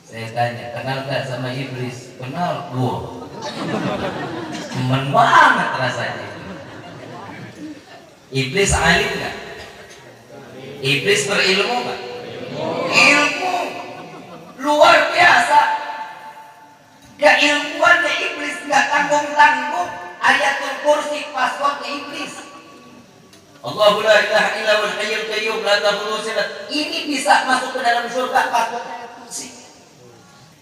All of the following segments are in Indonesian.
Saya tanya, kenal gak sama iblis? Kenal, gua. Temen banget rasanya. Iblis alim gak? Iblis berilmu gak? Ilmu luar biasa. Keilmuannya iblis gak tanggung-tanggung. Ayatul kursi password ke iblis. Allahu la ilaha illa huwal hayyul qayyum la ta'khudhuhu sinatun. Ini bisa masuk ke dalam surga password ayatul kursi.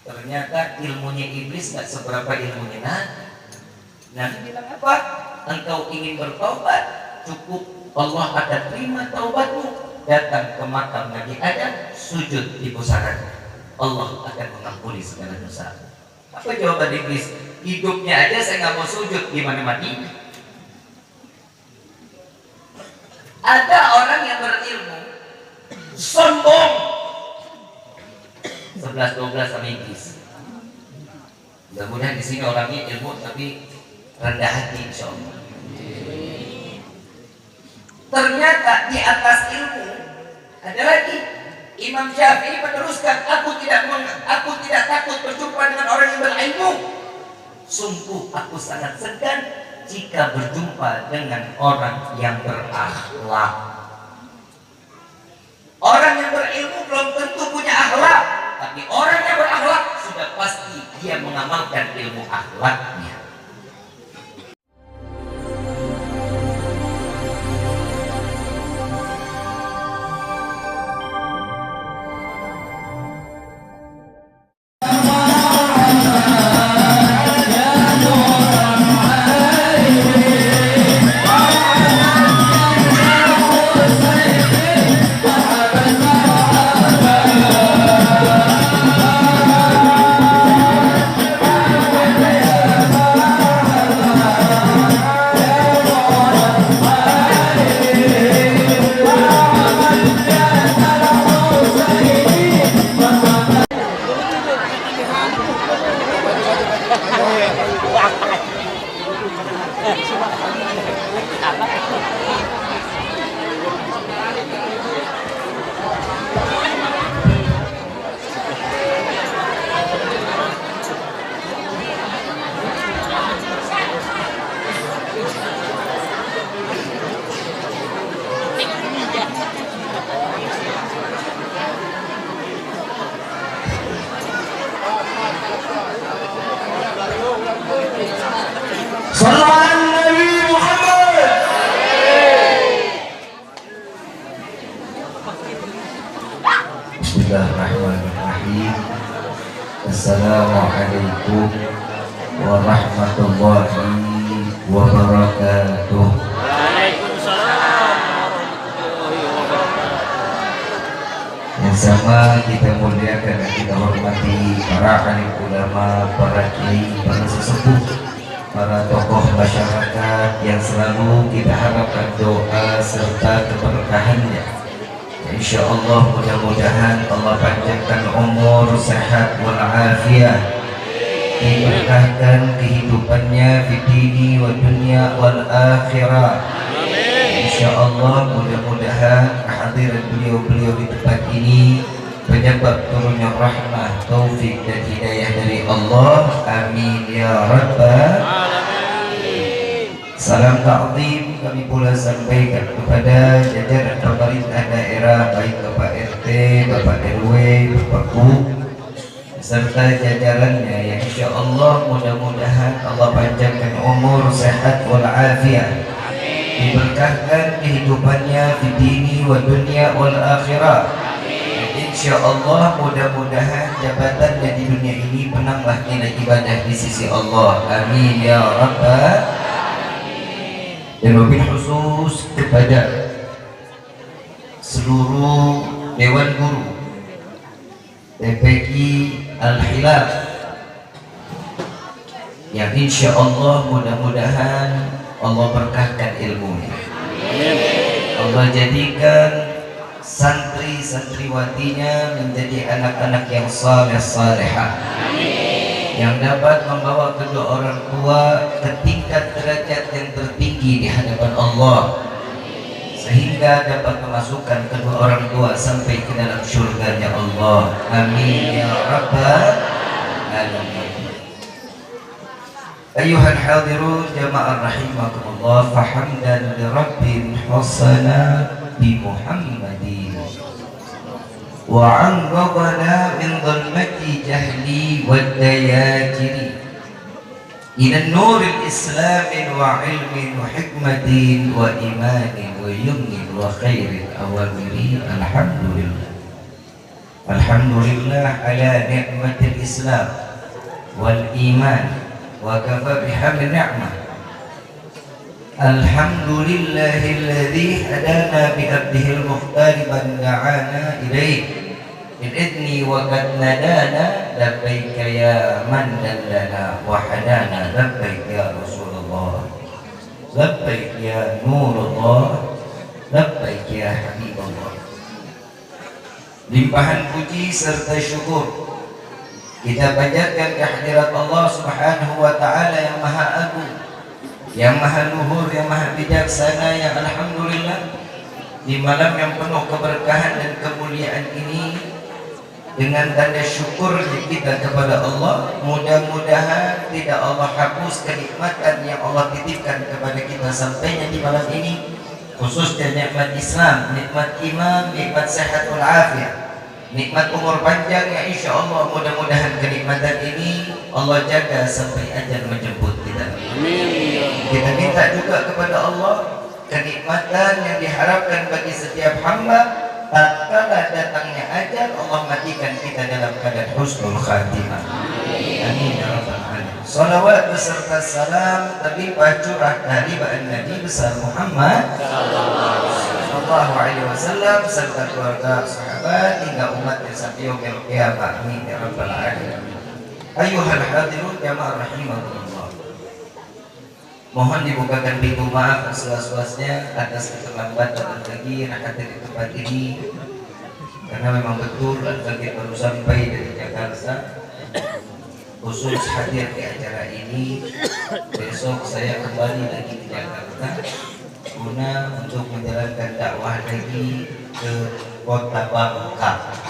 Ternyata ilmunya iblis gak seberapa ilmunya Nabi bilang apa? Engkau ingin bertobat, cukup Allah akan terima taubatmu. Datang ke makam Nabi Adam, sujud di pusaranya, Allah akan mengampuni segala dosa. Apa jawaban iblis? Hidupnya aja saya nggak mau sujud, gimana mati? Ada orang yang berilmu sombong 11-12 sama iblis. Mudah-mudahan di sini orangnya ilmu tapi rendah hati, insya Allah. Ternyata di atas ilmu ada lagi. Imam Syafi'i meneruskan, aku tidak takut berjumpa dengan orang yang berilmu. Sungguh aku sangat segan jika berjumpa dengan orang yang berakhlak. Orang yang berilmu belum tentu punya akhlak, tapi orang yang berakhlak sudah pasti dia mengamalkan ilmu akhlaknya. Bismillahirrahmanirrahim. Assalamualaikum warahmatullahi wabarakatuh. Waalaikumsalam warahmatullahi wabarakatuh. Yang sama kita muliakan dan kita hormati para alim ulama, para kiai, para sesepuh, para tokoh masyarakat yang selalu kita harapkan doa serta keberkahannya. Insyaallah mudah-mudahan Allah panjangkan umur, sehat walafiat, diberkahkan kehidupannya di dini wa dunia wal akhirah. Insyaallah mudah-mudahan kehadiran beliau-beliau di tempat ini penyebab turunnya rahmah, taufik dan hidayah dari Allah. Amin ya rabbal alamin. Salam ta'zim kami pula sampaikan kepada jajaran pemerintah daerah, baik Bapak RT, Bapak RW, Bapak Bu, serta jajarannya yang insyaallah mudah-mudahan Allah panjangkan umur, sehat walafiat, diberkahkan kehidupannya di dini wa dunia wal akhirah. Insyaallah mudah-mudahan jabatannya di dunia ini menambah nilai ibadah di sisi Allah. Amin ya rabbal. Dan wabil khusus kepada seluruh Dewan Guru DPI Al-Hilal yang insya Allah mudah-mudahan Allah berkahkan ilmunya, Allah jadikan santri-santriwatinya menjadi anak-anak yang saleh-salehah, yang dapat membawa kedua orang tua ke tingkat derajat yang tertinggi di hadapan Allah. sehingga dapat memasukkan kedua orang tua sampai ke dalam surganya Allah. Amin ya rabbal alamin. Ayuhal hadirun jama'ah rahimakumullah, fahamdan li rabbin hasana bi Muhammadin wa anqadana min dhulmati jahli wad dayajiri ila nuril islamin wa ilmin wa hikmatin wa imanin wa yumnin wa khairin awamiri. Alhamdulillah ala ni'matil islam wal iman wa kafa bihamdi ni'mah. Alhamdulillahilladzi hadana bi abdihil mukhtar man da'ana ilaih bi'idni wa qad nadana labbaika ya man dallana wa hadana labbaika ya Rasulullah labbaika ya Nurullah labbaika ya Habibullah. Limpahan puji serta syukur kita panjatkan kehadirat Allah Subhanahu wa ta'ala yang maha agung, yang maha luhur, yang maha bijaksana, yang alhamdulillah di malam yang penuh keberkahan dan kemuliaan ini, dengan tanda syukur kita kepada Allah, mudah-mudahan tidak Allah hapus kenikmatan yang Allah titipkan kepada kita sampainya di malam ini, khususnya nikmat Islam, nikmat iman, nikmat sehat wal afiat, nikmat umur panjang yang insya Allah mudah-mudahan kenikmatan ini Allah jaga sampai ajal menjemput kita. Amin. Kita minta juga kepada Allah kenikmatan yang diharapkan bagi setiap hamba, tatkala datangnya ajal Allah matikan kita dalam keadaan husnul khatimah. Amin ya rabbal alamin. Salawat beserta salam terlimpah curah dari Nabi besar Muhammad sallallahu alaihi wasallam serta keluarga, sahabat hingga umat yang sampai yaumil qiyamah. Amin ya rabbal alamin. Ayuhal hadirun jamaah rahimakumullah. Mohon dibukakan pintu maaf seluas-luasnya atas keterlambatan Al-Faqih hadir di tempat ini, karena memang betul Al-Faqih baru sampai dari Jakarta khusus hadir di acara ini. Besok saya kembali lagi di Jakarta guna untuk menjalankan dakwah lagi ke kota Bangka.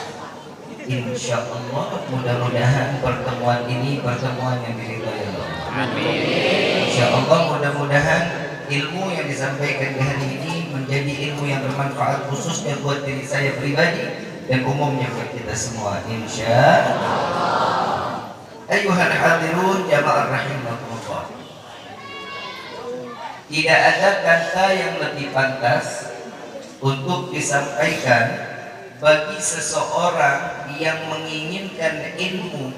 Insya Allah mudah-mudahan pertemuan ini pertemuan yang diridhai Allah. Amin. Insya Allah mudah-mudahan ilmu yang disampaikan di hari ini menjadi ilmu yang bermanfaat khususnya buat diri saya pribadi dan umumnya buat kita semua. Insya Allah. Ayuhal hadirun jamaah rahimakumullah. Tidak ada kata yang lebih pantas untuk disampaikan bagi seseorang yang menginginkan ilmu,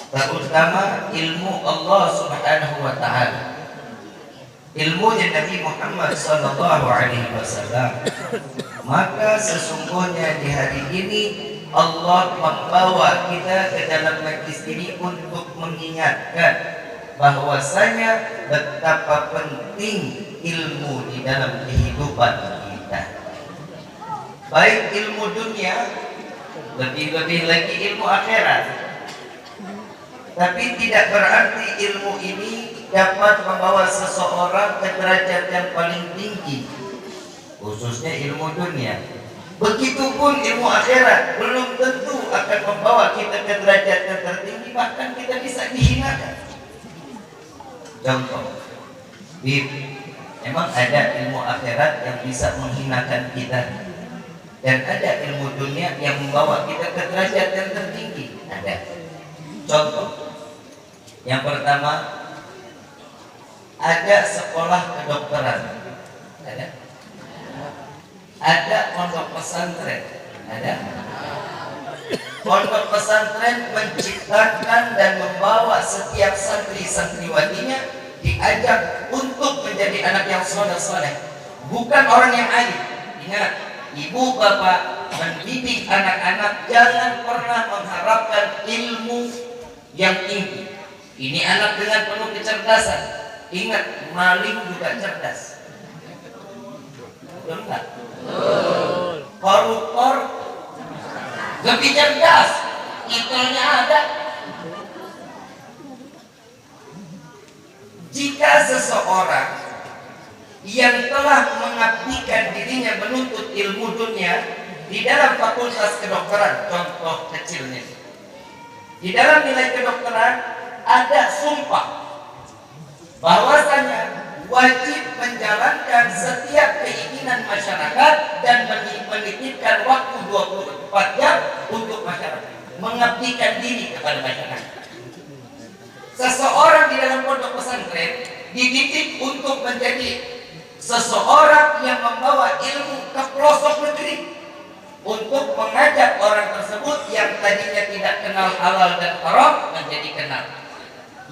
terutama ilmu Allah Subhanahu wa ta'ala, ilmunya Nabi Muhammad sallallahu alaihi wasallam. Maka sesungguhnya di hari ini Allah membawa kita ke dalam majlis ini untuk mengingatkan bahwasanya betapa penting ilmu di dalam kehidupan kita, baik ilmu dunia, lebih-lebih lagi ilmu akhirat. Tapi tidak berarti ilmu ini dapat membawa seseorang ke derajat yang paling tinggi, khususnya ilmu dunia. Begitupun ilmu akhirat belum tentu akan membawa kita ke derajat yang tertinggi, bahkan kita bisa dihinakan. Contoh, memang ada ilmu akhirat yang bisa menghinakan kita, dan ada ilmu dunia yang membawa kita ke derajat yang tertinggi. Ada. Contoh, yang pertama, ada sekolah kedokteran, ada pondok pesantren, ada. Pondok pesantren menciptakan dan membawa setiap santri-santriwatinya diajak untuk menjadi anak yang soleh-soleh, bukan orang yang alim. Ingat, ibu bapak mendidik anak-anak jangan pernah mengharapkan ilmu yang tinggi. Ini anak dengan penuh kecerdasan. Ingat, maling juga cerdas. Betul enggak? Koruptor lebih cerdas, intelnya ada. Jika seseorang yang telah mengabdikan dirinya menuntut ilmu dunia di dalam fakultas kedokteran. Contoh kecilnya, di dalam nilai kedokteran ada sumpah bahwasanya wajib menjalankan setiap keinginan masyarakat dan menitipkan waktu 24 jam untuk masyarakat, mengabdikan diri kepada masyarakat. Seseorang di dalam pondok pesantren dididik untuk menjadi seseorang yang membawa ilmu ke pelosok negeri, untuk mengajak orang tersebut yang tadinya tidak kenal halal dan haram menjadi kenal,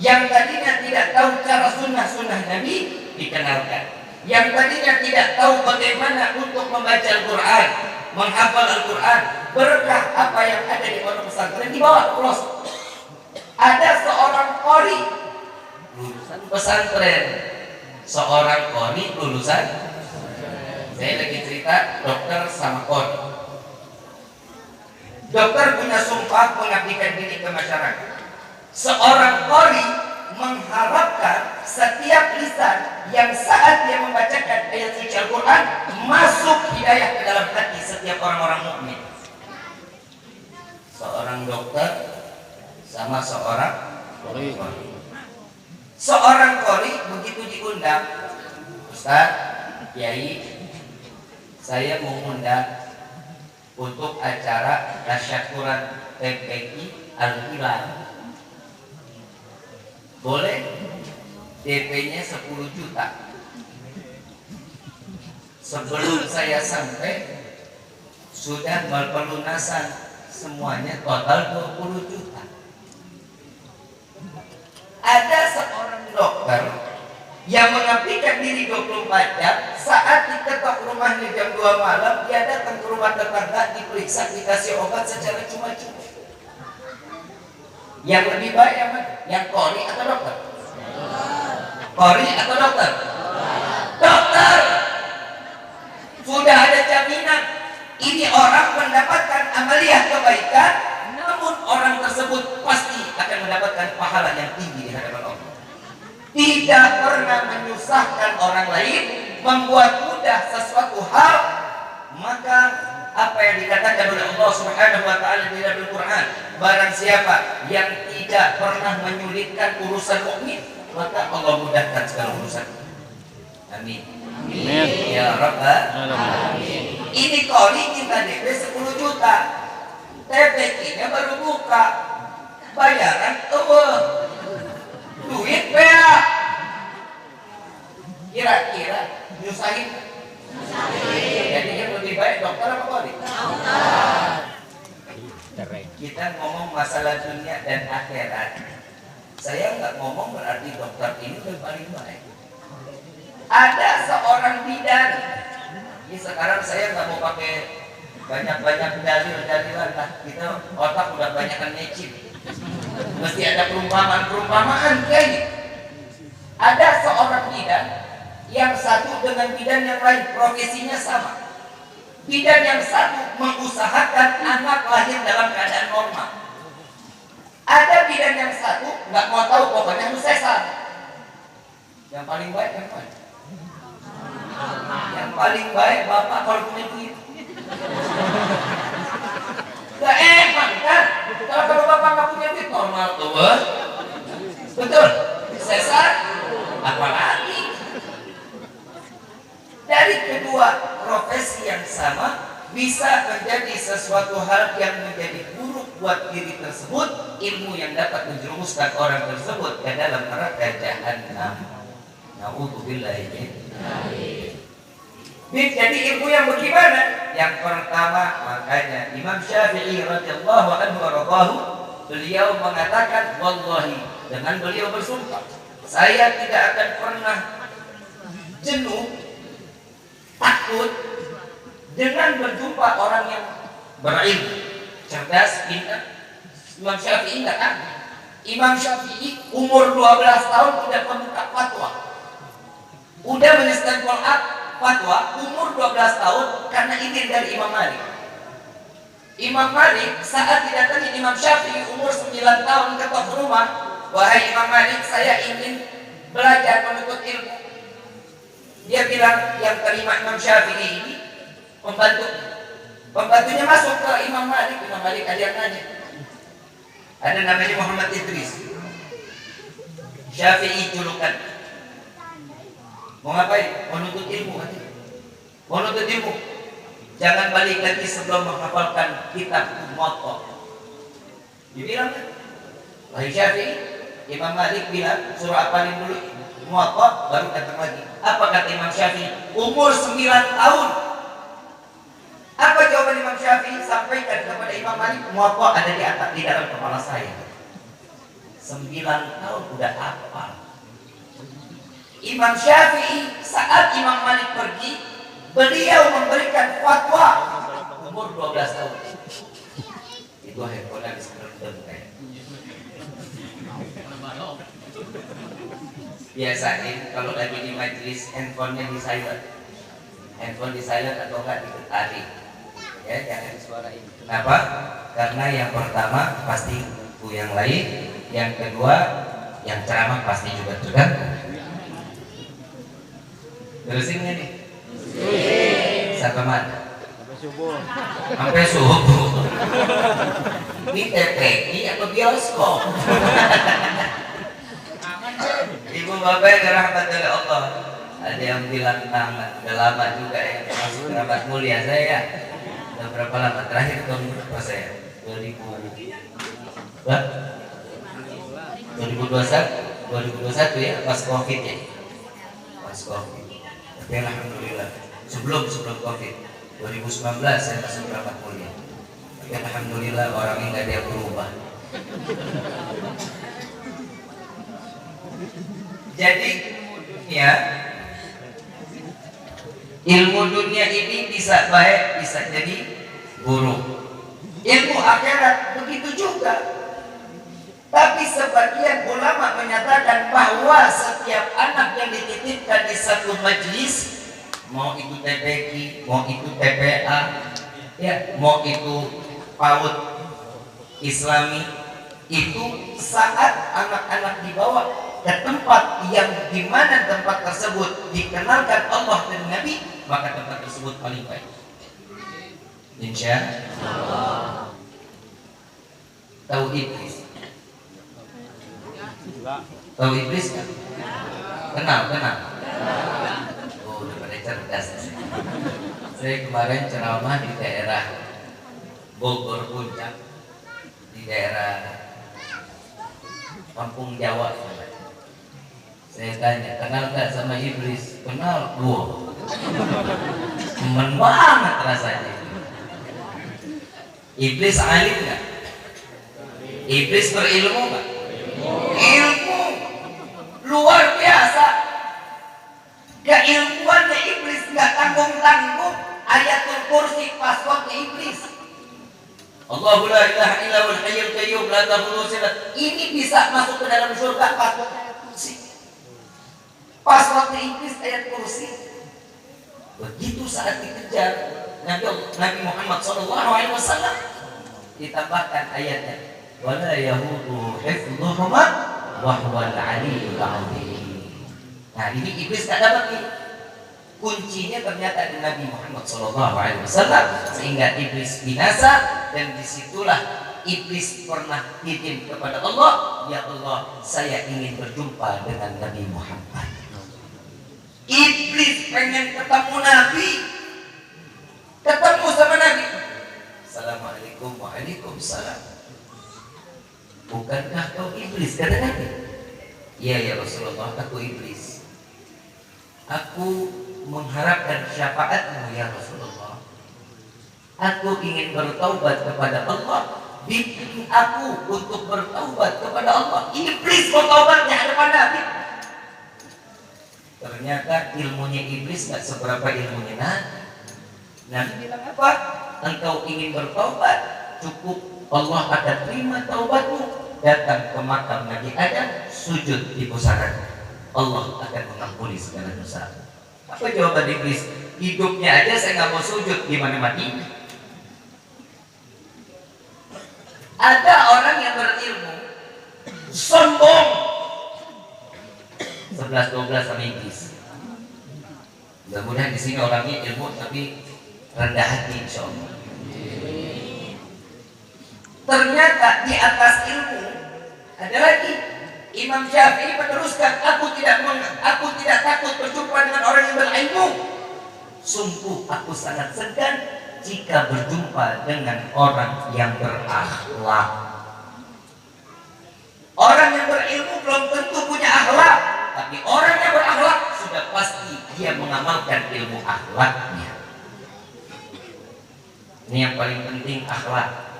yang tadinya tidak tahu cara sunnah-sunnah Nabi dikenalkan, yang tadinya tidak tahu bagaimana untuk membaca Al-Quran, menghafal Al-Quran, berkah apa yang ada di pondok pesantren dibawa ke pelosok. Ada seorang qori lulusan pesantren, seorang qori lulusan, saya lagi cerita dokter sama qori. Dokter punya sumpah mengabdikan diri ke masyarakat. Seorang qori mengharapkan setiap lisan yang saat dia membacakan ayat suci Al-Quran masuk hidayah ke dalam hati setiap orang-orang mukmin. Seorang dokter sama seorang qori. Seorang qori begitu diundang, Ustaz, Kiai, saya mau undang untuk acara tasyakuran TPI Al-Hilal. Boleh? DP-nya 10 juta. Sebelum saya sampai sudah pelunasan semuanya total 20 juta. Ada seorang dokter yang mengabdikan diri 24 jam, saat diketok rumahnya jam 2 malam, dia datang ke rumah tetangga, diperiksa, dikasih obat secara cuma-cuma. Yang lebih baik yang mana? Yang qori atau dokter? Qori atau dokter? Dokter! Sudah ada jaminan ini orang mendapatkan amaliyah kebaikan, namun orang tersebut pasti akan mendapatkan pahala yang tinggi di hadapan Allah. Tidak pernah menyusahkan orang lain, membuat mudah sesuatu hal. Maka apa yang dikatakan oleh Allah Subhanahu wa taala di dalam Al-Qur'an, barang siapa yang tidak pernah menyulitkan urusan mukmin, maka Allah mudahkan segala urusan. Amin. Amin. Ya Rabbal alamin. Ini qori minta DP 10 juta. TPK-nya baru buka. Bayaran duit perak. Kira-kira nyusahin? Jadi yang lebih baik dokter apa qori? Kita ngomong masalah dunia dan akhirat. Saya nggak ngomong berarti dokter ini yang paling baik. Ada seorang bidan. Ini sekarang saya nggak mau pakai banyak-banyak dalil-dalilan lah. Kita otak udah banyak kan necip. Mesti ada perumpamaan kayak gitu. Ada seorang bidan yang satu dengan bidan yang lain profesinya sama. Bidan yang satu mengusahakan anak lahir dalam keadaan normal. Ada bidan yang satu nggak mau tahu, pokoknya harus sesar. Yang paling baik yang mana? Yang paling baik bapak kalau punya duit. Gak enak kan? Kalau bapak nggak punya duit normal tuh, betul? Sesar, apalagi? Dari kedua profesi yang sama bisa menjadi sesuatu hal yang menjadi buruk buat diri tersebut, ilmu yang dapat menjerumuskan orang tersebut ke dalam neraka jahanam. Na'udzubillah. Jadi ilmu yang bagaimana? Yang pertama, makanya Imam Syafi'i radhiyallahu anhu waradahu, beliau mengatakan, wallahi, dengan beliau bersumpah, saya tidak akan pernah jenuh, takut dengan berjumpa orang yang berilmu, cerdas, pintar. Imam Syafi'i enggak kan? Imam Syafi'i umur 12 tahun udah membuka fatwa, udah menstempel fatwa umur 12 tahun karena izin dari Imam Malik. Imam Malik saat didatangi Imam Syafi'i umur 9 tahun ketok rumah, wahai Imam Malik, saya ingin belajar menuntut ilmu. Dia bilang yang terima Imam Syafi'i ini pembantunya masuk ke Imam Malik. Imam Malik ada yang nanya, ada namanya Muhammad Idris, Syafi'i julukan. Mau ngapain? Mau nuntut ilmu katanya. Mau nuntut ilmu, jangan balik lagi sebelum menghafalkan kitab Muwatta. Dibilang, wahai Syafi'i, Imam Malik bilang suruh hafalin dulu Muwatta baru datang lagi. Apa kata Imam Syafi'i? Umur 9 tahun. Apa jawaban Imam Syafi'i? Sampaikan kepada Imam Malik, Muwatta ada di dalam kepala saya. 9 tahun udah hafal. Imam Syafi'i saat Imam Malik pergi, beliau memberikan fatwa umur 12 tahun. Itu handphone habis kerentan kayak. Biasain kalau lagi di majelis handphonenya di silent, handphone di silent atau enggak ditarik, ya jangan disuarain. Kenapa? Karena yang pertama pasti buku yang lain, yang kedua yang ceramah pasti juga terganggu. Terusin nggak nih? Sampai mana? Sampai subuh. Sampai subuh. Ini TPI atau bioskop? Ibu bapak yang dirahmati oleh Allah, ada yang bilang nama udah lama juga ya, masuk kerabat mulia saya. Udah berapa lama? Terakhir tahun berapa saya? 2021 ya, pas COVID ya, pas COVID. Tapi alhamdulillah sebelum COVID 2019 saya masuk kerabat mulia. Tapi alhamdulillah orangnya nggak ada yang berubah. Jadi ya, ilmu dunia ini bisa baik, bisa jadi buruk. Ilmu akhirat begitu juga. Tapi sebagian ulama menyatakan bahwa setiap anak yang dititipkan di satu majelis, mau itu TPQ, mau itu TPA, ya, mau itu PAUD Islami, itu saat anak-anak dibawa ke tempat yang dimana tempat tersebut dikenalkan Allah dan Nabi, maka tempat tersebut paling baik. Insya Allah. Tahu Iblis? Tahu Iblis kan? Kenal. Oh, udah pada cerdas. Saya kemarin ceramah di daerah Bogor Puncak, di daerah Kampung Jawa. Saya tanya, kenal gak sama Iblis? Kenal, wow, temen banget rasanya. Iblis alim gak? Iblis berilmu gak? Ilmu luar biasa. Keilmuannya Iblis gak tanggung-tanggung. Ayatul kursi passwordnya Iblis. Allahu la ilaha illa huwal hayyul qayyum la ta'khudhuhu sinatun. Ini bisa masuk ke dalam surga passwordnya ayat kursi. Passwordnya Iblis ayat kursi. Begitu saat dikejar Nabi Muhammad SAW, ditambahkan ayatnya, wala yahudu hifdhuhuma wa huwal aliyyul azim. Nah, ini Iblis tak dapat nih. Kuncinya ternyata di Nabi Muhammad SAW, sehingga Iblis binasa. Dan disitulah Iblis pernah izin kepada Allah, ya Allah, saya ingin berjumpa dengan Nabi Muhammad. Iblis pengen ketemu Nabi, ketemu sama Nabi. Assalamualaikum, waalaikumsalam. Bukankah kau Iblis? Kata Nabi. Iya ya Rasulullah, aku Iblis. Aku mengharapkan syafaatmu ya Rasulullah. Aku ingin bertaubat kepada Allah. Bimbing aku untuk bertaubat kepada Allah. Iblis mau taubatnya hadapan Nabi. Ternyata ilmunya Iblis gak seberapa ilmunya Nabi. Nabi bilang apa? Engkau ingin bertaubat, cukup Allah akan terima taubatmu. Datang ke makam Nabi Adam, sujud di pusaranya, Allah akan mengampuni segala dosa. Apa jawaban Iblis? Hidupnya aja saya nggak mau sujud, gimana matinya? Ada orang yang berilmu sombong, 11-12 sama Iblis. Mudah-mudahan di sini orangnya ilmu tapi rendah hati, insya Allah. Ternyata di atas ilmu ada lagi. Imam Syafi'i meneruskan, aku tidak takut berjumpa dengan orang yang berilmu. Sungguh aku sangat segan jika berjumpa dengan orang yang berakhlak. Orang yang berilmu belum tentu punya akhlak, tapi orang yang berakhlak sudah pasti dia mengamalkan ilmu akhlaknya. Ini yang paling penting, akhlak.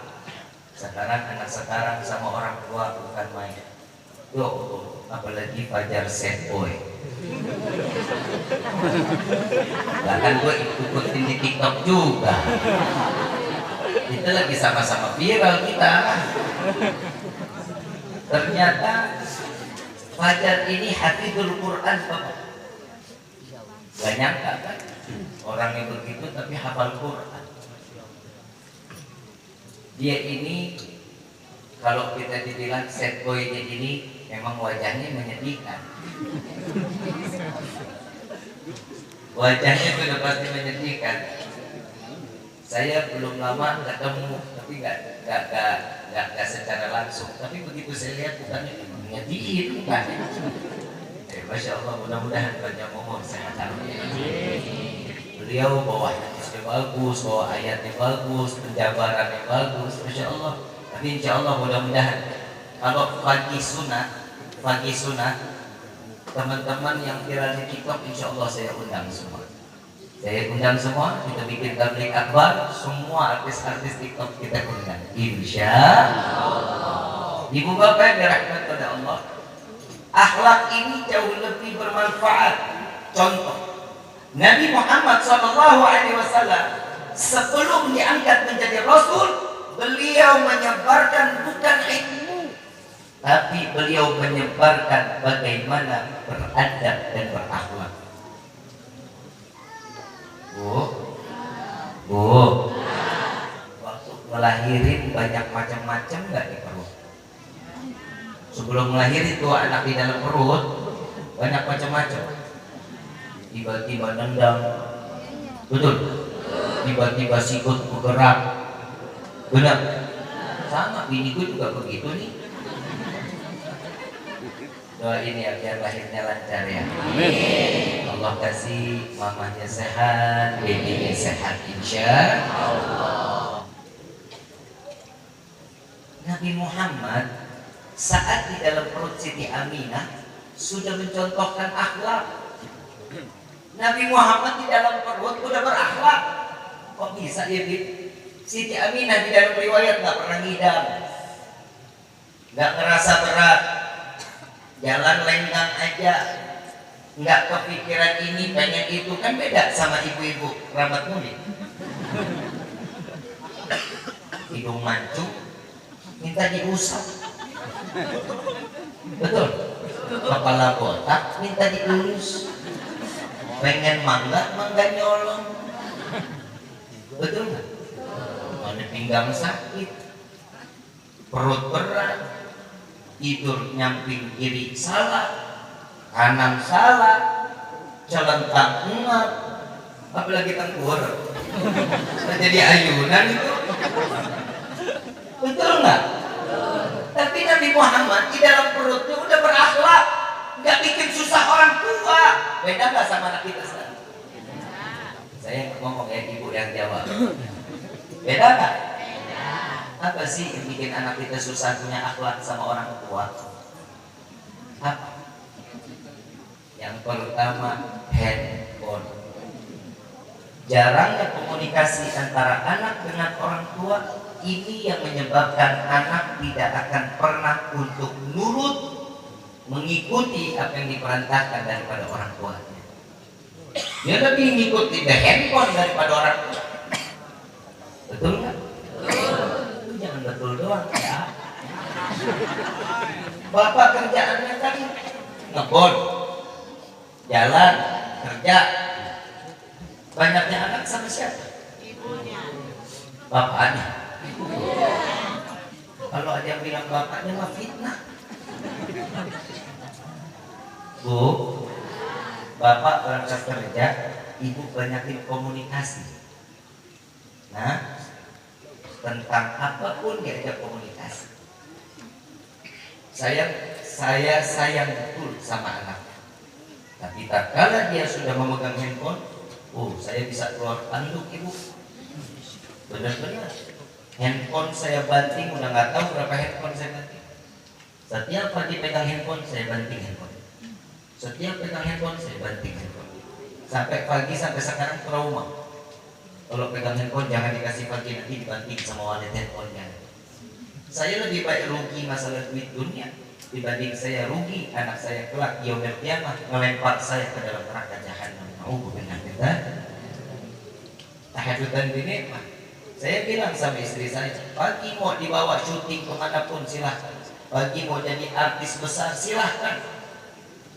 Sekarang anak sekarang sama orang tua bukan main. Yo, apalagi Fajar sad boy. Bahkan gue ikutin di TikTok juga. Kita lagi sama-sama viral kita. Ternyata Fajar ini hafizul Quran, Bapak. Gak nyangka kan orang yang begitu tapi hafal Quran. Dia ini kalau kita dibilang sad boy-nya ini memang wajahnya menyedihkan. Wajahnya sudah pasti menyedihkan. Saya belum lama ketemu, tapi nggak secara langsung. Tapi begitu saya lihat bukannya menyedihkan, bukan? Masya Allah, mudah-mudahan banyak umur sehat. Beliau bawa hadisnya bagus, bawa ayatnya bagus, penjabarannya bagus, Masya Allah. Tapi insya Allah mudah-mudahan kalau pagi sunat, teman-teman yang viral di TikTok insya Allah saya undang semua. Kita bikin tabligh akbar, semua artis-artis TikTok kita undang. Insya Allah. Ibu bapak yang dirahmati pada Allah, akhlak ini jauh lebih bermanfaat. Contoh, Nabi Muhammad SAW sebelum diangkat menjadi Rasul, beliau menyebarkan bukan ilmu, tapi beliau menyebarkan bagaimana beradab dan berakhlak. Bu, waktu melahirin banyak macam-macam nggak di perut? Sebelum melahirkan itu anak di dalam perut banyak macam-macam. Tiba-tiba nendang, betul? Tiba-tiba sikut bergerak, benar? Sama biniku juga begitu nih. Doain ya biar lahirnya lancar ya. Amin. Allah kasih mamanya sehat, babynya sehat insya Allah. Nabi Muhammad saat di dalam perut Siti Aminah sudah mencontohkan akhlak. Nabi Muhammad di dalam perut sudah berakhlak. Kok bisa ya, Siti Aminah di dalam riwayat nggak pernah ngidam, nggak ngerasa berat, jalan lenggang aja, nggak kepikiran ini pengen itu. Kan beda sama ibu-ibu kerabat murid. Hidung mancung minta diusap, betul? Kepala botak minta dielus, pengen mangga nyolong, betul nggak? Mana pinggang sakit, perut berat, tidur nyamping kiri salah, kanan salah, celentang enggak, apalagi tengkur, jadi ayunan itu, betul nggak? Tapi Nabi Muhammad di dalam perutnya udah berakhlak, nggak bikin susah orang tua. Beda nggak sama anak kita sekarang? Saya ngomong ya, ibu yang jawab. Beda nggak? Apa sih yang bikin anak kita susah punya akhlak sama orang tua? Apa? Yang pertama, handphone. Jarangnya komunikasi antara anak dengan orang tua. Ini yang menyebabkan anak tidak akan pernah untuk nurut mengikuti apa yang diperintahkan daripada orang tuanya. Dia lebih mengikuti handphone daripada orang tua. Betul nggak? Jangan betul doang ya. Bapak kerjaannya kan ngebon, jalan, kerja. Banyaknya anak sama siapa? Ibunya. Bapaknya. Kalau ada yang bilang bapaknya mah fitnah. Bu, bapak berangkat kerja, ibu banyakin komunikasi. Nah, tentang apapun diajak komunikasi. Saya sayang betul sama anak. Tapi tak kala dia sudah memegang handphone, saya bisa keluar tanduk ibu. Benar-benar. Handphone saya banting, udah nggak tahu berapa handphone saya banting. Setiap pagi pegang handphone, saya banting handphone. Setiap pegang handphone, saya banting handphone. Sampai pagi, sampai sekarang trauma. Kalau pegang handphone jangan dikasih pagi, nanti dibanting sama wallet handphonenya. Saya lebih baik rugi masalah duit dunia dibanding saya rugi anak saya kelak yaumil qiyamah melempar saya ke dalam neraka jahanam. Nauzubillah min dzalik. Tahadutan binikmah. Saya bilang sama istri saya, pagi mau dibawa syuting kemanapun silahkan, pagi mau jadi artis besar silahkan.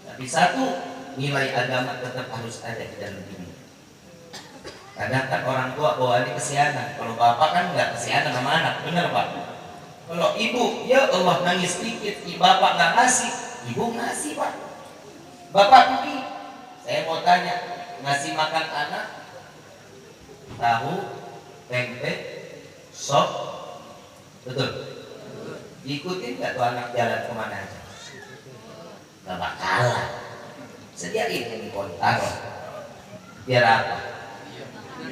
Tapi satu, nilai agama tetap harus ada di dalam diri. Kadang kan orang tua bawaannya kesianan, kalau bapak kan nggak kesianan sama anak, benar pak? Kalau ibu, ya Allah nangis sedikit, bapak nggak ngasih, ibu ngasih pak. Bapak pergi, saya mau tanya, ngasih makan anak, tahu, tempe, sop, betul? Diikutin nggak tuh anak jalan kemana aja? Gak bakalan. Sediain ini kontak. Biar apa?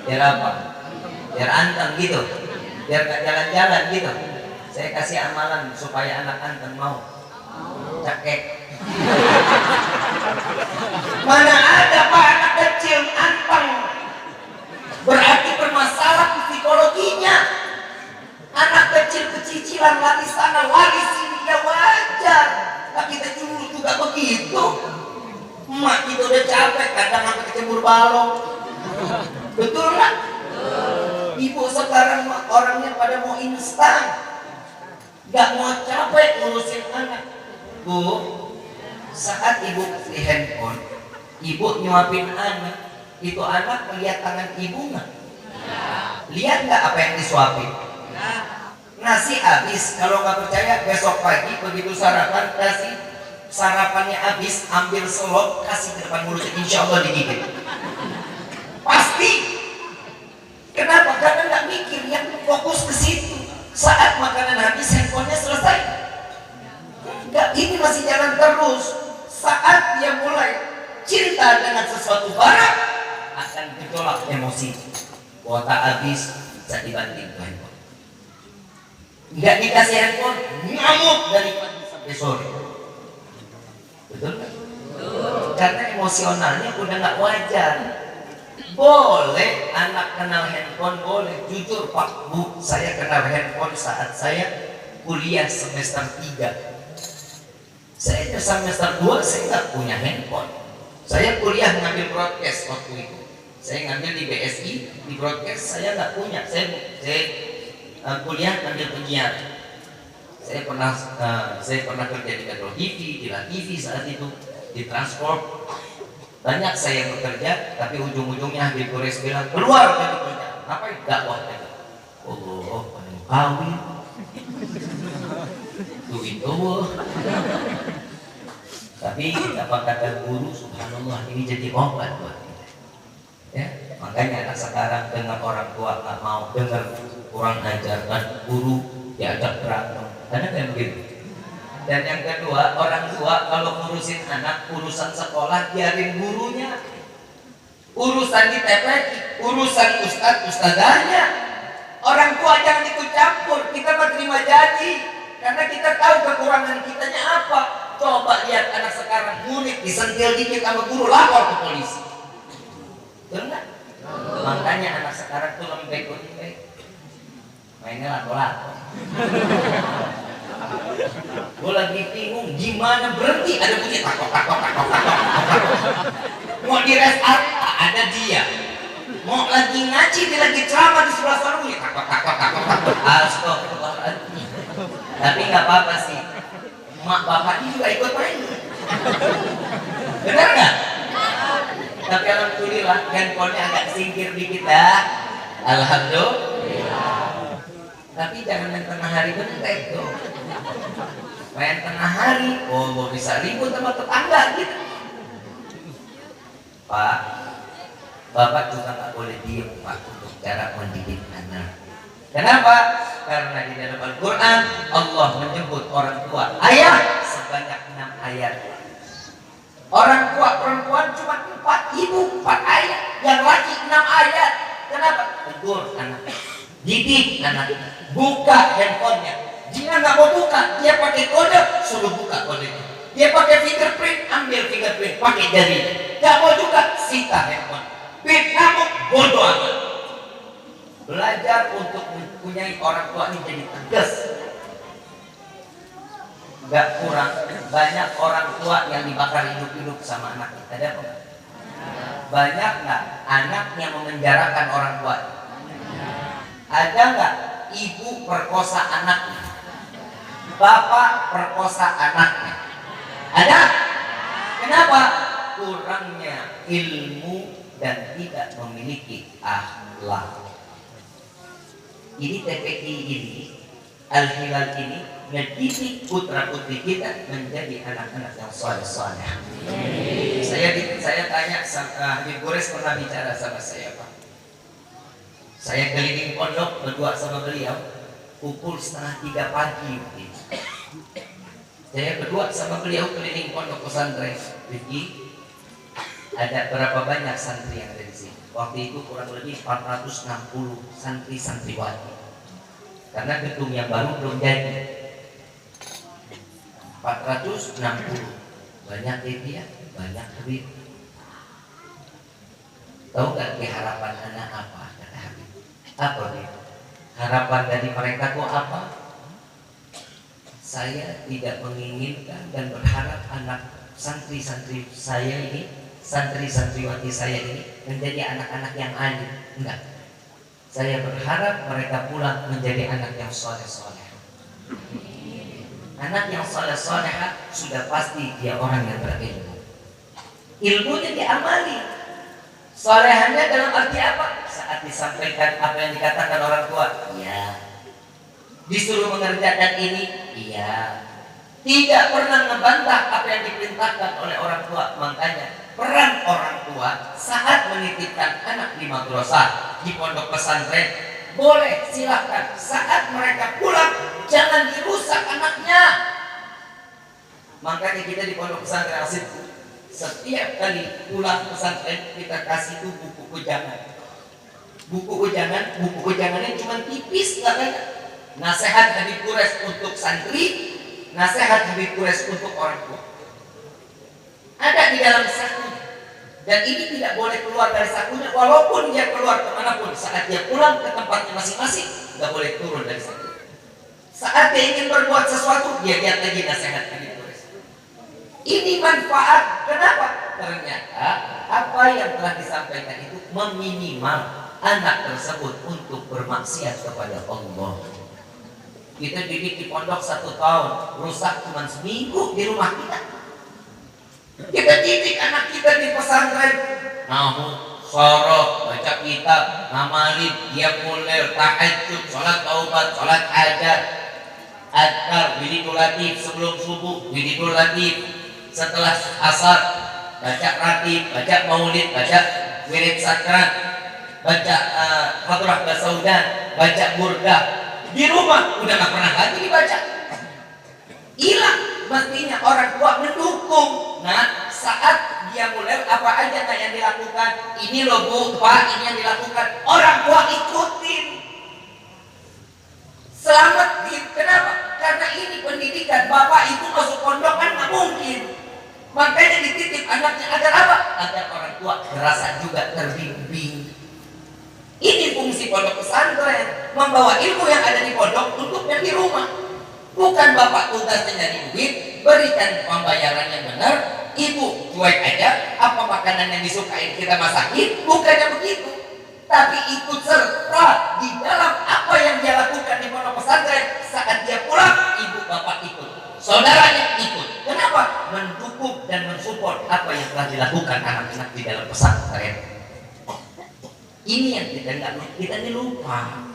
Biar apa? Biar anteng gitu. Biar gak jalan-jalan gitu. Saya kasih amalan supaya anak anteng mau. Cekek. Mana ada pak anak kecil anteng? Berarti bermasalah psikologinya. Anak kecil kecicilan lari sana lari sini ya wajar. Tapi kita dulu juga begitu. Emak kita udah capek kadang sampai kecebur balong. Betul nggak? Ibu sekarang orangnya pada mau instan, nggak mau capek ngurusin anak. Bu, saat ibu di handphone, ibu nyuapin anak, itu anak melihat tangan ibu nggak? Lihat nggak apa yang disuapin? Nasi habis, kalau nggak percaya besok pagi begitu sarapan kasih sarapannya habis, ambil selop kasih ke depan mulut, insya Allah digigit. Pasti. Kenapa? Karena nggak mikir, yang fokus ke situ. Saat makanan habis, handphonenya selesai. Enggak, ini masih jalan terus. Saat dia mulai cinta dengan sesuatu barang, akan gejolak emosi. Kuota habis, bisa dibanting handphone. Nggak dikasih handphone, ngamuk dari pagi sampai sore. Betul nggak? Karena emosionalnya udah nggak wajar. Boleh anak kenal handphone, boleh. Jujur pak, bu, saya kenal handphone saat saya kuliah semester 3. Saya semester 2 saya nggak punya handphone. Saya kuliah ngambil broadcast waktu itu. Saya ngambil di BSI, di broadcast saya nggak punya. Saya kuliah ngambil penyiar. Saya pernah kerja di Metro TV, di La TV saat itu, di transport. Banyak saya yang bekerja, tapi ujung-ujungnya Habib Quraisy bilang keluar dari kerja. Ngapain? Dakwah aja. Allah, paling kawin. Duit tuh. Tapi apa kata guru, subhanallah ini jadi obat buat kita. Ya, makanya anak sekarang dengar orang tua nggak mau, dengar kurang ajarkan guru diajak berantem. Ada kan begitu? Dan yang kedua, orang tua kalau ngurusin anak, urusan sekolah biarin gurunya. Urusan ditepeki, urusan ustadzahnya. Orang tua jangan ikut campur, kita mah terima jadi. Karena kita tahu kekurangan kitanya apa. Coba lihat anak sekarang, murid disentil dikit sama guru, lapor ke polisi. Betul nggak? Makanya anak sekarang tuh lembek. Mainnya lato-lato. Gue lagi bingung gimana berhenti, ada bunyi takok. Mau di rest area ada dia, mau lagi ngaji dia lagi ceramah di sebelah sana bunyi takok. Astagfirullahaladzim. Tapi nggak apa-apa sih, mak bapaknya juga ikut main. Benar nggak? Tapi alhamdulillah handphonenya agak singkir dikit ya. Alhamdulillah. Tapi jangan main tengah hari bentek tuh. Main tengah hari, oh bisa ribut sama tetangga gitu. Pak, Bapak juga nggak boleh diem Pak untuk cara mendidik anak. Kenapa? Karena di dalam Al-Quran Allah menyebut orang tua ayah sebanyak 6 ayat. Orang tua perempuan cuma 4, ibu 4 ayat, yang laki 6 ayat. Kenapa? Tegur anak, didik anak, buka handphonenya. Dia nggak mau buka, dia pakai kode, suruh buka kodenya. Dia pakai fingerprint, ambil fingerprint, pakai jari. Nggak mau juga, sita handphone. Kamu bodoh amat. Belajar untuk mempunyai orang tua ini jadi tegas. Nggak kurang, banyak orang tua yang dibakar hidup-hidup sama anaknya. Ada apa? Banyak nggak anak yang memenjarakan orang tua? Ada nggak ibu perkosa anaknya? Bapak perkosa anaknya? Ada? Kenapa? Kurangnya ilmu dan tidak memiliki akhlak. Ini TPI ini, Al-Hilal ini mendidik putra putri kita menjadi anak-anak yang soleh-soleh. Saya tanya, Habib Gores pernah bicara sama saya Pak. Saya keliling pondok berdua sama beliau pukul 2:30 pagi. Saya berdua sama beliau keliling pondok pesantren. Jadi ada berapa banyak santri yang ada di sini? Waktu itu kurang lebih 460 santri-santriwati. Karena gedung yang baru belum jadi. 460. Banyak dia, banyak Habib. Tahu nggak harapan anak apa? Kata Habib. Apa dia? Harapan dari mereka itu apa? Saya tidak menginginkan dan berharap anak santri-santri saya ini, santri-santriwati saya ini menjadi anak-anak yang alim. Enggak. Saya berharap mereka pulang menjadi anak yang soleh-soleh. Anak yang soleh-soleh sudah pasti dia orang yang berilmu. Ilmunya diamali. Solehannya dalam arti apa? Saat disampaikan apa yang dikatakan orang tua, iya. Disuruh mengerjakan ini, iya. Tidak pernah ngebantah apa yang diperintahkan oleh orang tua. Makanya peran orang tua saat menitipkan anak di madrasah, di pondok pesantren, boleh silahkan. Saat mereka pulang, jangan dirusak anaknya. Makanya kita di pondok pesantren Asif, setiap kali pulang pesantren kita kasih tuh buku ujangan. Buku ujangannya cuma tipis katanya. Nasihat Habib Gores untuk santri, nasihat Habib Gores untuk orang tua. Ada di dalam sakunya. Dan ini tidak boleh keluar dari sakunya, walaupun dia keluar kemanapun. Saat dia pulang ke tempatnya masing-masing, nggak boleh turun dari saku. Saat dia ingin berbuat sesuatu, dia lihat lagi nasihat Habib Gores. Ini manfaat. Kenapa? Ternyata apa yang telah disampaikan itu meminimal anak tersebut untuk bermaksiat kepada Allah. Kita didik di pondok 1 tahun, rusak cuma seminggu di rumah kita. Kita didik anak kita di pesantren, nahu, sorok, baca kitab, ngamalin, qiyamul-lail, tahajud, sholat taubat, sholat hajat, adkar, wiridul latif sebelum subuh, wiridul latif setelah asar, baca ratib, baca maulid, baca wirid sakrat, baca hadrah basaudan, baca burdah. Di rumah udah gak pernah lagi dibaca. Hilang. Mestinya orang tua mendukung. Nah, saat dia mulai apa aja yang dilakukan, ini loh Bu, Pak, ini yang dilakukan, orang tua ikutin. Selamat. Kenapa? Karena ini pendidikan. Bapak Ibu masuk pondok kan nggak mungkin. Makanya dititip anaknya agar apa? Agar orang tua merasa juga terbimbing. Ini fungsi pondok pesantren, membawa ilmu yang ada di pondok untuk yang di rumah. Bukan bapak tugasnya nyari duit, berikan pembayaran yang benar, ibu cuek aja, apa makanan yang disukain kita masakin, bukannya begitu. Tapi ikut serta di dalam apa yang dia lakukan di pondok pesantren. Saat dia pulang, ibu bapak ikut, saudaranya ikut. Kenapa? Mendukung dan mensupport apa yang telah dilakukan anak-anak di dalam pesantren. Ini yang kita ini lupa.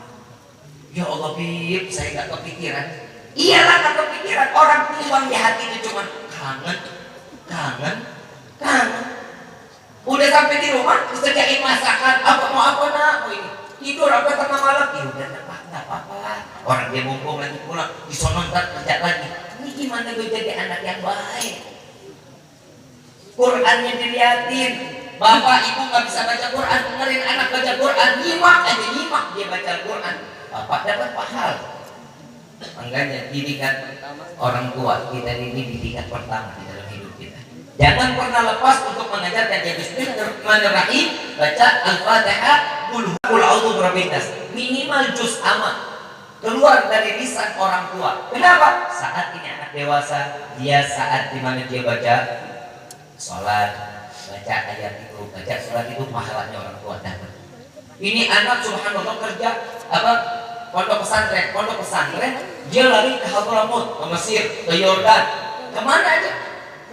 Ya Allah Bib, saya nggak kepikiran. Iyalah nggak kepikiran. Orang timbang di hati itu cuma kangen. Udah sampai di rumah, disediain masakan, apa mau apa nak, mau ini tidur apa tengah malam, ya udah nggak apa-apa. Orang dia mumpung lagi pulang, disono ntar kerja lagi. Ini gimana gue jadi anak yang baik? Qurannya diliatin, bapak ibu nggak bisa baca Quran, dengerin anak baca Quran, nyimak aja nyimak dia baca Quran, bapak dapat pahala. Makanya didikan orang tua kita ini didikan pertama di dalam hidup kita. Jangan pernah lepas untuk mengajarkan dia Bismillahirrahmanirrahim, baca Al-Fatihah, qul a'udzu birabbin nas, minimal juz amma keluar dari lisan orang tua. Kenapa? Saat ini anak dewasa, dia saat dimana dia baca sholat, baca ayat itu, baca sholat itu pahalanya orang tua dapat. Ini anak subhanallah kerja apa? Pondok pesantren, dia lari ke Hadramut, ke Mesir, ke Yordan, kemana aja?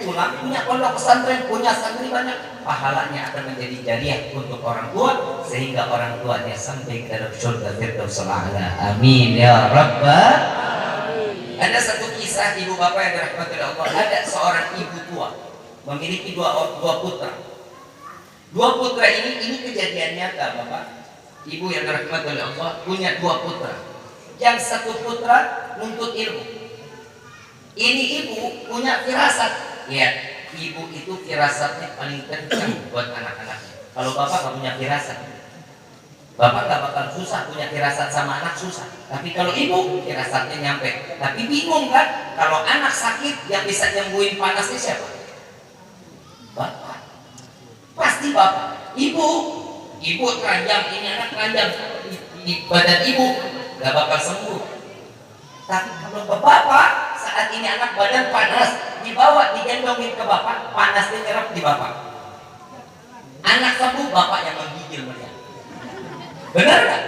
Pulang punya pondok pesantren, punya santri banyak, pahalanya akan menjadi jariah untuk orang tua sehingga orang tuanya sampai ke dalam surga Firdaus A'la. Amin ya rabbal. Ada satu kisah ibu bapak yang dirahmati Allah. Ada seorang ibu tua memiliki dua putra. Dua putra ini kejadian nyata bapak. Ibu yang dirahmati Allah punya dua putra. Yang satu putra nuntut ilmu. Ini ibu punya firasat. Ya, ibu itu firasatnya paling kencang buat anak-anaknya. Kalau bapak gak punya firasat, bapak gak bakal susah punya firasat sama anak susah. Tapi kalau ibu firasatnya nyampe. Tapi bingung kan, kalau anak sakit yang bisa nyembuhin panasnya siapa? Bapak. Pasti bapak. Ibu teranjang, ini anak teranjang di badan ibu gak bakal sembuh. Tapi kalau bapak saat ini anak badan panas, dibawa digendongin ke bapak, panasnya nyerap di bapak. Anak sembuh, bapak yang menggigil mereka. Benar nggak?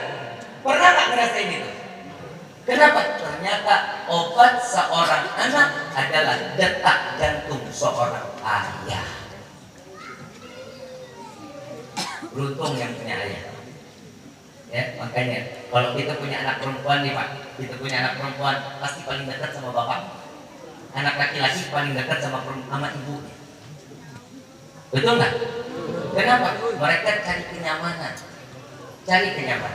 Pernah nggak ngerasain itu? Kenapa? Ternyata obat seorang anak adalah detak jantung seorang ayah. Beruntung yang punya ayah. Ya, makanya kalau kita punya anak perempuan nih Pak, kita punya anak perempuan pasti paling dekat sama bapak. Anak laki-laki paling dekat sama ibu. Betul nggak? Kenapa? Mereka cari kenyamanan.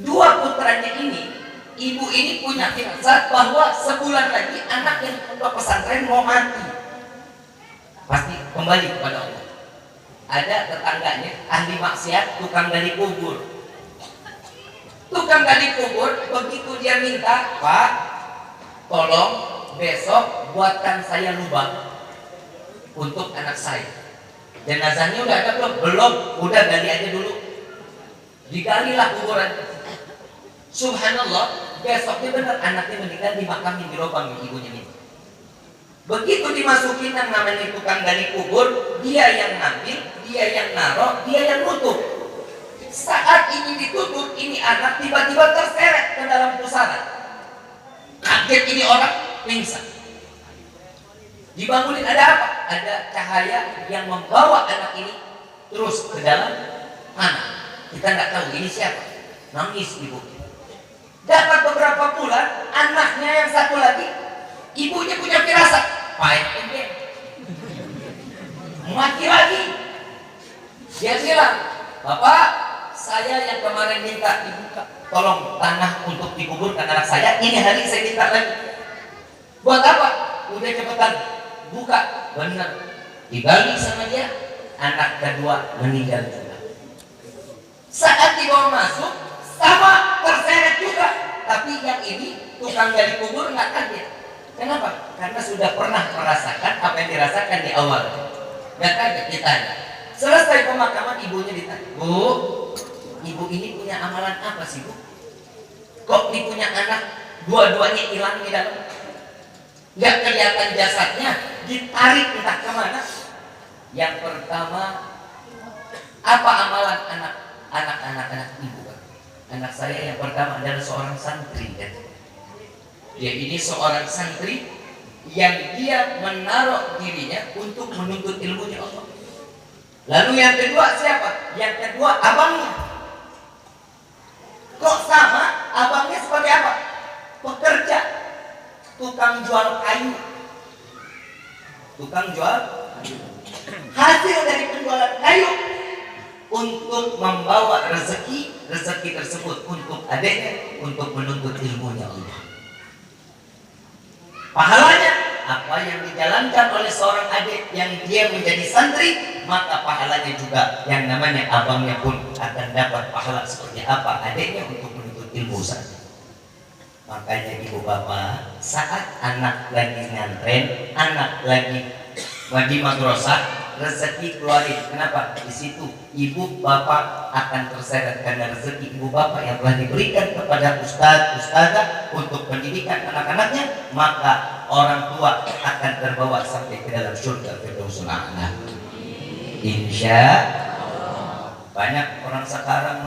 Dua putranya ini, ibu ini punya firasat bahwa sebulan lagi anak yang pondok pesantren mau mati. Pasti kembali kepada Allah. Ada tetangganya ahli maksiat, tukang gali kubur. Tukang gali kubur begitu dia minta, Pak, tolong besok buatkan saya lubang untuk anak saya. Jenazahnya udah ada belum? Belum, udah gali aja dulu. Digalilah kuburan. Subhanallah, besoknya benar anaknya meninggal dimakamin di lubang ibunya ini. Begitu dimasukin yang namanya tukang gali kubur, dia yang ngambil, dia yang naruh, dia yang nutup. Saat ini ditutup, ini anak tiba-tiba terseret ke dalam pusara. Kaget ini orang, pingsan. Dibangunin, ada apa? Ada cahaya yang membawa anak ini terus ke dalam mana? Kita nggak tahu ini siapa. Nangis ibu. Dapat beberapa bulan, anaknya yang satu lagi, ibunya punya firasat. Pahit ini mati lagi. Dia bilang, Bapak, saya yang kemarin minta dibuka, tolong tanah untuk dikuburkan anak saya, ini hari saya minta lagi. Buat apa? Udah cepetan buka. Benar, digali sama dia. Anak kedua meninggal juga. Saat dibawa masuk, sama terseret juga. Tapi yang ini tukang gali kubur nggak kaget. Kenapa? Karena sudah pernah merasakan apa yang dirasakan di awal. Nggak kaget, ditanya. Selesai pemakaman, ibunya ditanya, Bu, ibu ini punya amalan apa sih Bu? Kok ini punya anak dua-duanya hilang di dalam? Nggak kelihatan jasadnya, ditarik entah kemana. Yang pertama, apa amalan anak ibu? Anak saya yang pertama adalah seorang santri. Dia ini seorang santri yang dia menaruh dirinya untuk menuntut ilmunya Allah. Lalu yang kedua siapa? Yang kedua abangnya. Kok sama? Abangnya sebagai apa? Pekerja, tukang jual kayu. Tukang jual kayu. hasil dari penjualan kayu untuk membawa rezeki tersebut untuk adiknya, untuk menuntut ilmunya Allah. Pahalanya apa yang dijalankan oleh seorang adik yang dia menjadi santri, maka pahalanya juga yang namanya abangnya pun akan dapat pahala seperti apa adiknya untuk menuntut ilmu saja. Makanya ibu bapak, saat anak lagi ngantren, anak lagi di madrasah, rezeki keluarin. Kenapa? Di situ ibu bapak akan terseret karena rezeki ibu bapak yang telah diberikan kepada ustazah untuk pendidikan anak-anaknya, maka orang tua akan terbawa sampai ke dalam surga Firdausul A'la. Insya Allah. Banyak orang sekarang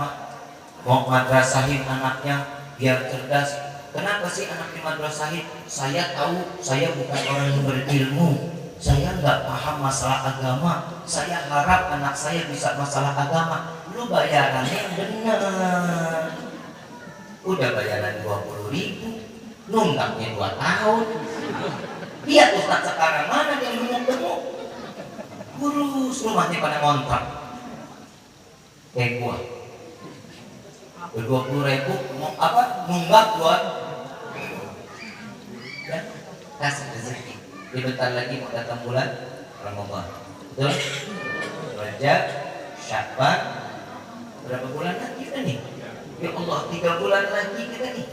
mau madrasahin anaknya biar cerdas. Kenapa sih anak di madrasahin? Saya tahu saya bukan orang yang berilmu, saya nggak paham masalah agama, saya harap anak saya bisa masalah agama. Lu bayarannya yang benar. Udah bayaran 20.000, nunggaknya 2 tahun. Lihat ustaz sekarang mana yang gemuk-gemuk, kurus, rumahnya pada ngontrak kayak gua. 20.000 mau apa? Nunggak buat ya, kasih rezeki. Bentar lagi mau datang bulan Ramadan, betul? Rajab, Sya'ban, berapa bulan lagi kita nih? Ya Allah, 3 bulan lagi kita nih.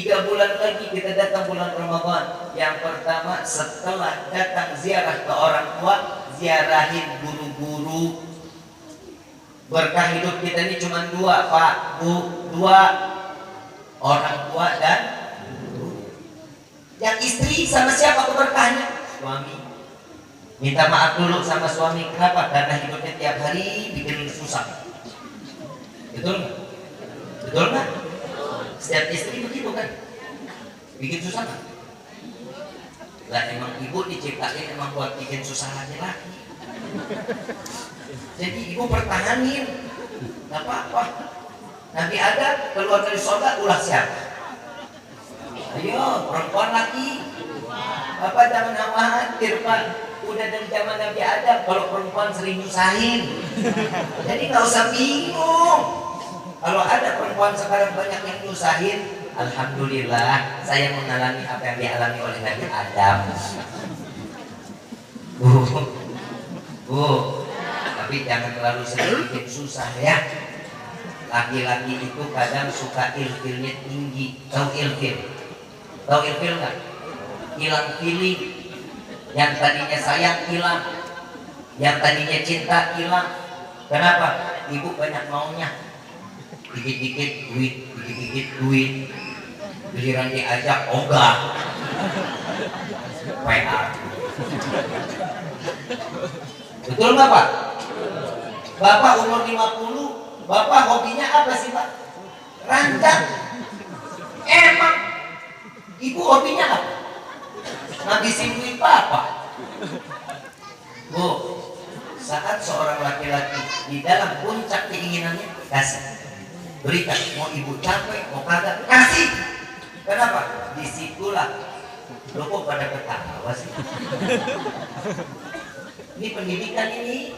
3 bulan lagi kita datang bulan Ramadan. Yang pertama, setelah datang ziarah ke orang tua, ziarahin guru-guru. Berkah hidup kita ini cuma 2, Pak, Bu, 2, orang tua dan guru. Yang istri sama siapa keberkahnya? Suami. Minta maaf dulu sama suami. Kenapa? Karena hidupnya tiap hari bikin susah. Betul nggak? Betul nggak? Setiap istri begitu kan? Bikin susah nggak? Lah emang ibu diciptain emang buat bikin susah laki-laki. Jadi ibu pertahanin, nggak apa-apa. Nanti ada keluar dari surga ulah siapa? Ayo perempuan lagi. Bapak jangan khawatir Pak. Udah dari zaman Nabi Adam kalau perempuan sering nyusahin. Jadi nggak usah bingung. Kalau ada perempuan sekarang banyak yang nyusahin, alhamdulillah saya mengalami apa yang dialami oleh Nabi Adam. Bu, tapi jangan terlalu sering bikin susah ya. Laki-laki itu kadang suka ilfilnya tinggi. Tahu ilfil? Tahu ilfil nggak? Hilang feeling. Yang tadinya sayang hilang, yang tadinya cinta hilang. Kenapa? Ibu banyak maunya. Dikit-dikit duit, dikit-dikit duit. Giliran diajak ogah. PA. Betul nggak Pak? Bapak umur 50, Bapak hobinya apa sih Pak? Rancang. Emang Ibu hobinya apa? Ngabisin duit Bapak. Bu, saat seorang laki-laki di dalam puncak keinginannya, kasih. Berikan, mau ibu capek, mau kagak, kasih. Kenapa? Disitulah. Lo kok pada ketawa sih? Ini pendidikan ini,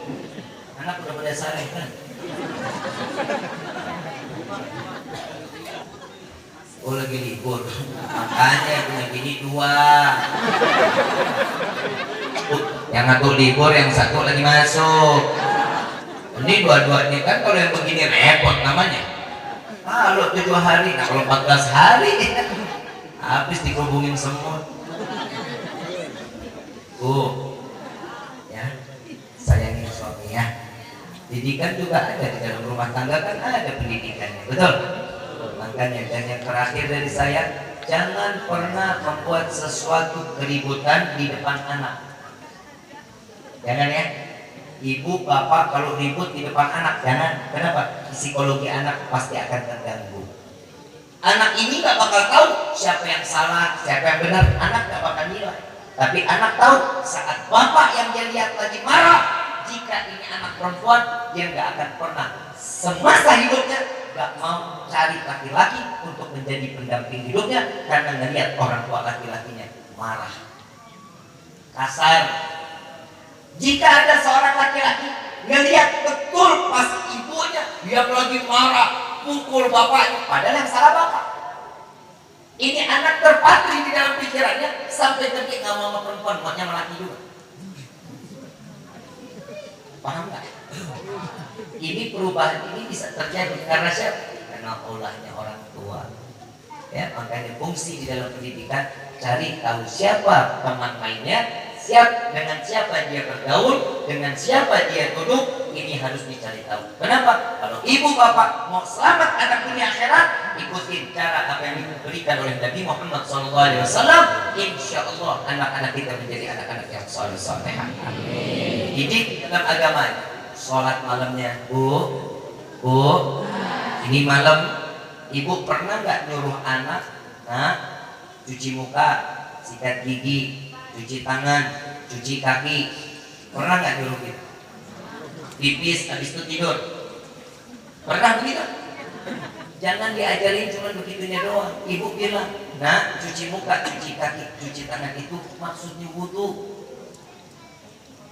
anak udah pada saleh kan? Oh lagi libur, makanya punya bini 2. Yang satu libur, yang satu lagi masuk. Ini dua-duanya kan kalau yang begini repot namanya. Kalau 7 hari, nah kalau 14 hari habis dihubungin semut. Bu, ya sayangi suami ya. Pendidikan juga ada di dalam rumah tangga kan ada pendidikannya, betul? Makanya dan yang terakhir dari saya, jangan pernah membuat sesuatu keributan di depan anak. Jangan ya. Ibu, bapak kalau ribut di depan anak jangan. Kenapa? Psikologi anak pasti akan terganggu. Anak ini gak bakal tahu siapa yang salah, siapa yang benar. Anak gak bakal nilai. Tapi anak tahu saat bapak yang dia lihat lagi marah, jika ini anak perempuan, dia gak akan pernah semasa hidupnya gak mau cari laki-laki untuk menjadi pendamping hidupnya karena ngelihat orang tua laki-lakinya marah, kasar. Jika ada seorang laki-laki ngelihat betul pas ibunya dia lagi marah, pukul bapaknya, padahal yang salah bapak. Ini anak terpatri di dalam pikirannya sampai detik nggak mau sama perempuan, maunya sama laki juga. Paham nggak? Ini perubahan ini bisa terjadi karena siapa? Karena olahnya orang tua. Ya, makanya fungsi di dalam pendidikan cari tahu siapa teman mainnya, dengan siapa dia bergaul, dengan siapa dia duduk, ini harus dicari tahu. Kenapa? Kalau ibu bapak mau selamat anak dunia akhirat, ikutin cara apa yang diberikan oleh Nabi Muhammad SAW. Insya Allah anak-anak kita menjadi anak-anak yang soleh-soleh. Amin. Didik dalam agama. Sholat malamnya, bu, ini malam ibu pernah nggak nyuruh anak, cuci muka, sikat gigi, cuci tangan, cuci kaki, pernah nggak nyuruh gitu? Pipis habis itu tidur, pernah begitu? Jangan diajarin cuma begitunya doang. Ibu bilang, nah cuci muka, cuci kaki, cuci tangan itu maksudnya wudu.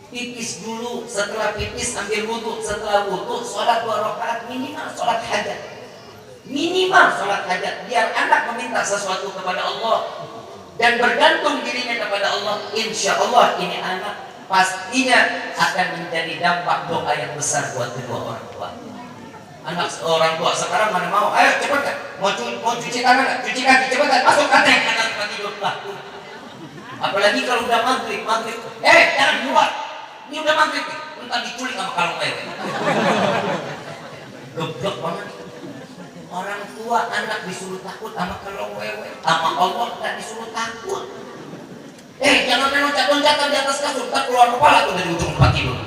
Pipis dulu, setelah pipis ambil wudu, setelah wudu sholat 2 rakaat minimal, sholat hajat. Minimal sholat hajat, biar anak meminta sesuatu kepada Allah dan bergantung dirinya kepada Allah. Insya Allah ini anak pastinya akan menjadi dampak doa yang besar buat kedua orang tua. Anak orang tua sekarang mana mau, ayo cepat kan, mau cuci tangan, cuci kaki, cepat kan, masuk kandang, anak tempat tidur lah. Apalagi kalau udah maghrib, jangan keluar, ini udah maghrib, entar diculik sama kalung air. Geblok banget. Orang tua anak disuruh takut sama kalung wewe, sama Allah nggak disuruh takut. Jangan loncat-loncatan di atas kasur, tak keluar kepala tuh dari ujung tempat tidur.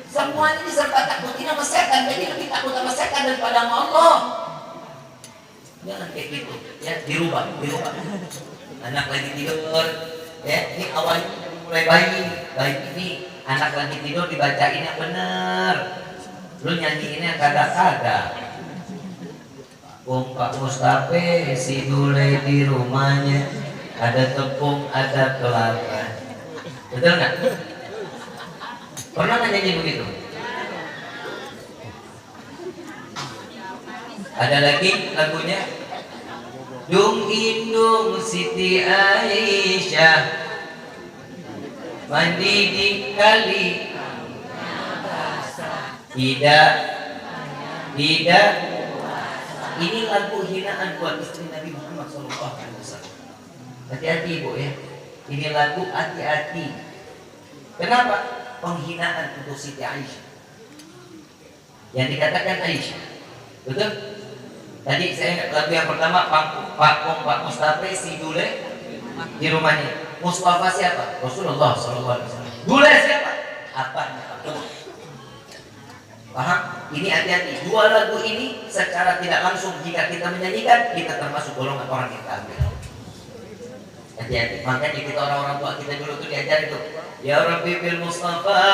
Semuanya diserta takutin sama setan, jadi lebih takut sama setan daripada sama Allah. Jangan kayak gitu, ya dirubah. Anak lagi tidur, ya ini awalnya mulai bayi ini anak lagi tidur dibacain yang bener, lu nyanyiinnya kagak-kagak. Pak Mustafa si Dule di rumahnya ada tepung, ada kelapa. Betul nggak? Pernah nggak nyanyi begitu? Ada lagi lagunya, Dung Indung Siti Aisyah mandi di kali, tidak. Ini lagu hinaan buat istri Nabi Muhammad SAW. Hati-hati ibu ya. Ini lagu hati-hati. Kenapa? Penghinaan untuk Siti Aisyah. Yang dikatakan Aisyah. Betul? Tadi saya ingat lagu yang pertama, Pak Mustafa si Dule di rumahnya. Mustafa siapa? Rasulullah SAW. Dule siapa? Apanya? Paham? Ini hati-hati. Dua lagu ini secara tidak langsung jika kita menyanyikan, kita termasuk golongan orang yang kafir. Hati-hati. Makanya kita orang-orang tua kita dulu tuh diajar itu. Ya Rabbi bil Mustafa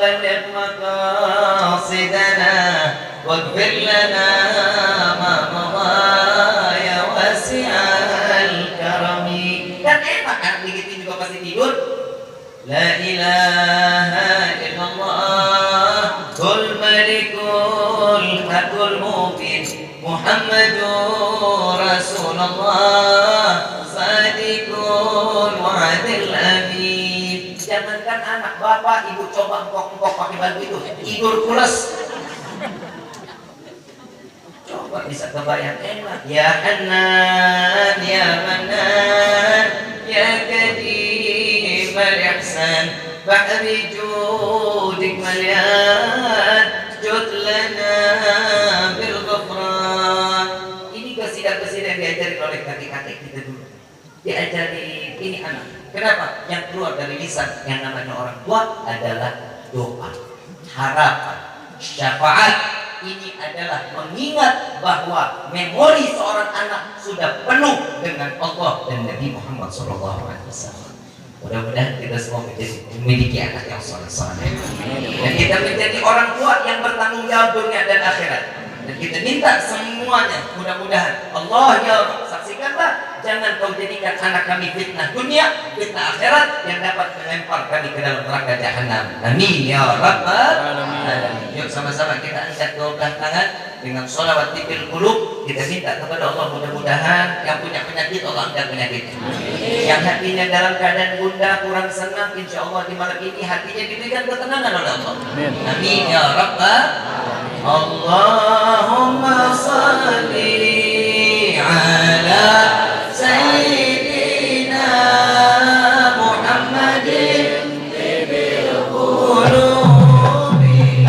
balligh maqasidana waghfir lana ma madha ya wasi'al karami. Kan enak kan begitu juga pasti tidur. La ilaha illallah Qul malikul hakul mubin Muhammadur Rasulullah Sadiqul wa'adil amin. Jangankan anak bapak, ibu coba empok-empok pakai baju itu, tidur pulas. Coba bisa kebayang enak. Ya Hanan, Ya Manan, Ya Karim al-Ihsan Bahri judik malian Judlana bil ghafran. Ini kesidak-kesidak diajari oleh kakek-kakek kita dulu. Diajari ini anak. Kenapa? Yang keluar dari lisan yang namanya orang tua adalah doa, harapan, syafaat. Ini adalah mengingat bahwa memori seorang anak sudah penuh dengan Allah dan Nabi Muhammad SAW. Mudah-mudahan kita semua memiliki anak yang soleh-soleh, dan kita menjadi orang tua yang bertanggung jawab dunia dan akhirat. Dan kita minta semuanya, mudah-mudahan Allah ya Allah, saksikanlah jangan kau jadikan anak kami fitnah dunia, fitnah akhirat yang dapat melempar kami ke dalam neraka jahanam. Amin ya rabbal alamin. Yuk sama-sama kita angkat kedua belah tangan dengan sholawat tibil qulub. Kita minta kepada Allah mudah-mudahan yang punya penyakit Allah angkat penyakitnya. Yang hatinya dalam keadaan gundah kurang senang, insya Allah di malam ini hatinya diberikan ketenangan oleh Allah. Amin ya rabbal. Allahumma salli ala sayyidina Muhammadin bil qulubi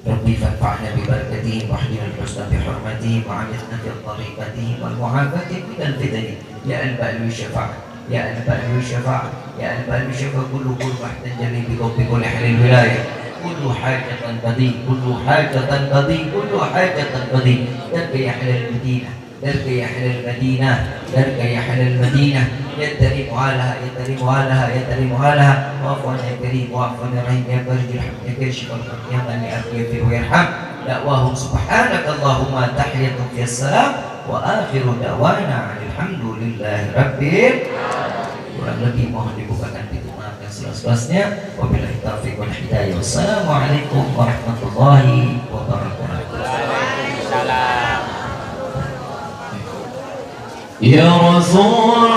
Rabbi fa'na bi barakatihim wahdina al-husna bi hurmatihim wa'amithna fi tariqatihim wal mu'afatihim min al-fitani ya al-ba'lu syafa'ah ya al-ba'lu syafa'ah ya al-ba'lu syafa'ah kullu mahtan jali bi kulli halil wilayah kullu hajatan qadi kullu hajatan qadi kullu hajatan qadi darka ya halal madinah darka ya halal madinah darka ya halal madinah يترم علىها يترم علىها يترم علىها وعفوا يا كريم وعفوا يا رحيم يا بارج الحمد يا كاشف الحق يا من يغفر ويرحم دعواهم سبحانك اللهم تحيتهم في السلام واخر دعوانا الحمد لله رب kurang lebih mohon dibukakan pintu maaf yang seluas-luasnya. Wabillahi taufiq wal hidayah. Wassalamualaikum warahmatullahi wabarakatuh. Waalaikumsalam. Ya Rasul